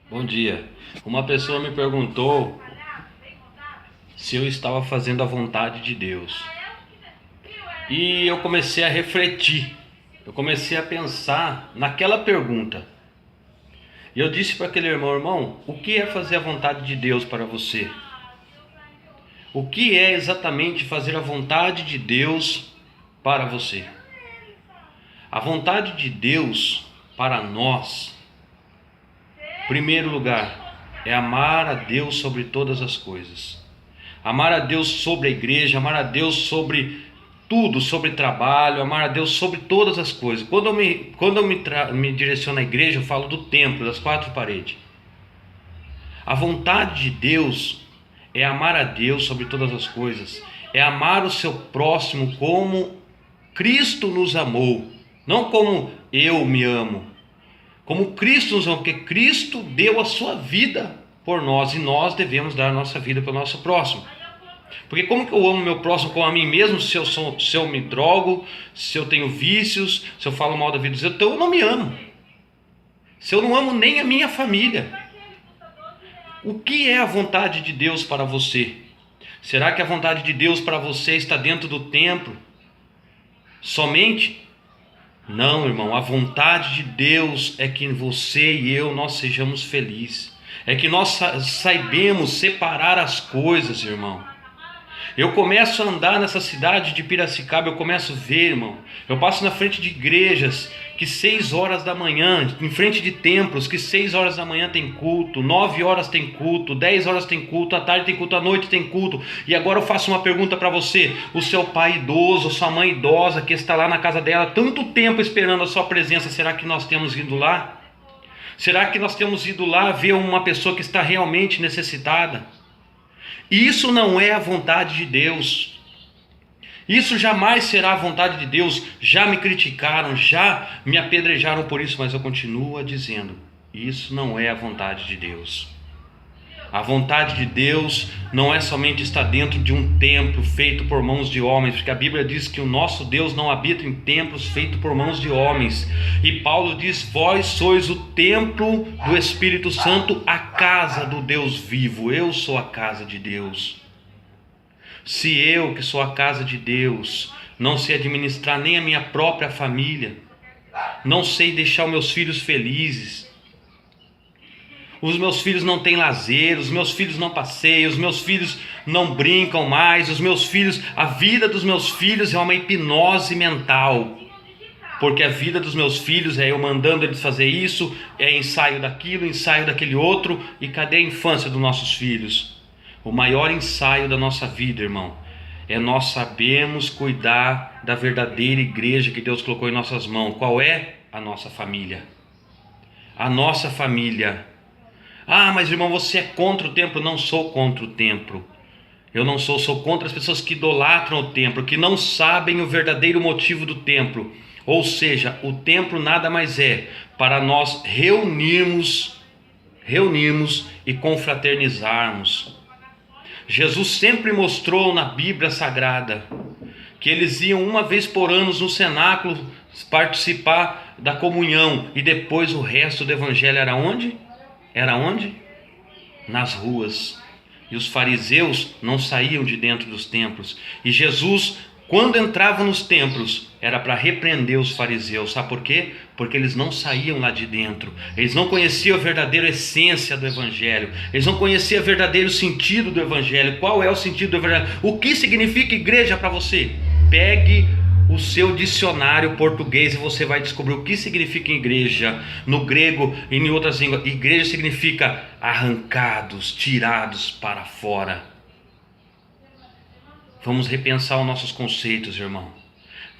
Bom dia. Uma pessoa me perguntou se eu estava fazendo a vontade de Deus. E eu comecei a refletir. Eu comecei a pensar naquela pergunta. E eu disse para aquele irmão, o que é fazer a vontade de Deus para você? O que é exatamente fazer a vontade de Deus para você? A vontade de Deus para nós, em primeiro lugar, é amar a Deus sobre todas as coisas. Amar a Deus sobre a igreja, amar a Deus sobre tudo, sobre trabalho, amar a Deus sobre todas as coisas. Quando eu me direciono à igreja, eu falo do templo, das quatro paredes. A vontade de Deus é amar a Deus sobre todas as coisas, é amar o seu próximo como Cristo nos amou, não como eu me amo, como Cristo nos amou, porque Cristo deu a sua vida por nós e nós devemos dar a nossa vida pelo nosso próximo. Porque como que eu amo meu próximo como a mim mesmo se eu me drogo, se eu tenho vícios, se eu falo mal da vida dos outros? Então eu não me amo. Se eu não amo nem a minha família. O que é a vontade de Deus para você? Será que a vontade de Deus para você está dentro do templo somente? Não, irmão, a vontade de Deus é que você e eu, nós sejamos felizes. É que nós saibamos separar as coisas, irmão. Eu começo a andar nessa cidade de Piracicaba, eu começo a ver, irmão. Eu passo na frente de igrejas que 6 horas da manhã, em frente de templos, que 6 horas da manhã tem culto, 9 horas tem culto, 10 horas tem culto, à tarde tem culto, à noite tem culto. E agora eu faço uma pergunta para você: o seu pai idoso, sua mãe idosa, que está lá na casa dela, tanto tempo esperando a sua presença, será que nós temos ido lá? Será que nós temos ido lá ver uma pessoa que está realmente necessitada? Isso não é a vontade de Deus. Isso jamais será a vontade de Deus. Já me criticaram, já me apedrejaram por isso, mas eu continuo dizendo, isso não é a vontade de Deus. A vontade de Deus não é somente estar dentro de um templo feito por mãos de homens, porque a Bíblia diz que o nosso Deus não habita em templos feitos por mãos de homens. E Paulo diz, vós sois o templo do Espírito Santo, a casa do Deus vivo. Eu sou a casa de Deus. Se eu, que sou a casa de Deus, não sei administrar nem a minha própria família, não sei deixar os meus filhos felizes, os meus filhos não têm lazer, os meus filhos não passeiam, os meus filhos não brincam mais, os meus filhos, a vida dos meus filhos é uma hipnose mental, porque a vida dos meus filhos é eu mandando eles fazer isso, é ensaio daquilo, ensaio daquele outro, e cadê a infância dos nossos filhos? O maior ensaio da nossa vida, irmão, é nós sabermos cuidar da verdadeira igreja que Deus colocou em nossas mãos. Qual é? A nossa família. A nossa família. Ah, mas irmão, você é contra o templo? Não sou contra o templo. Eu não sou contra as pessoas que idolatram o templo, que não sabem o verdadeiro motivo do templo. Ou seja, o templo nada mais é para nós reunirmos e confraternizarmos. Jesus sempre mostrou na Bíblia Sagrada que eles iam uma vez por ano no cenáculo participar da comunhão, e depois o resto do evangelho era onde? Era onde? Nas ruas. E os fariseus não saíam de dentro dos templos. E Jesus, quando entrava nos templos, era para repreender os fariseus. Sabe por quê? Porque eles não saíam lá de dentro. Eles não conheciam a verdadeira essência do evangelho. Eles não conheciam o verdadeiro sentido do evangelho. Qual é o sentido do evangelho? O que significa igreja para você? Pegue o seu dicionário português e você vai descobrir o que significa igreja no grego e em outras línguas. Igreja significa arrancados, tirados para fora. Vamos repensar os nossos conceitos, irmão.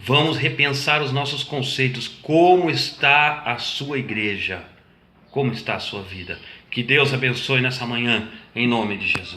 Vamos repensar os nossos conceitos. Como está a sua igreja? Como está a sua vida? Que Deus abençoe nessa manhã, em nome de Jesus.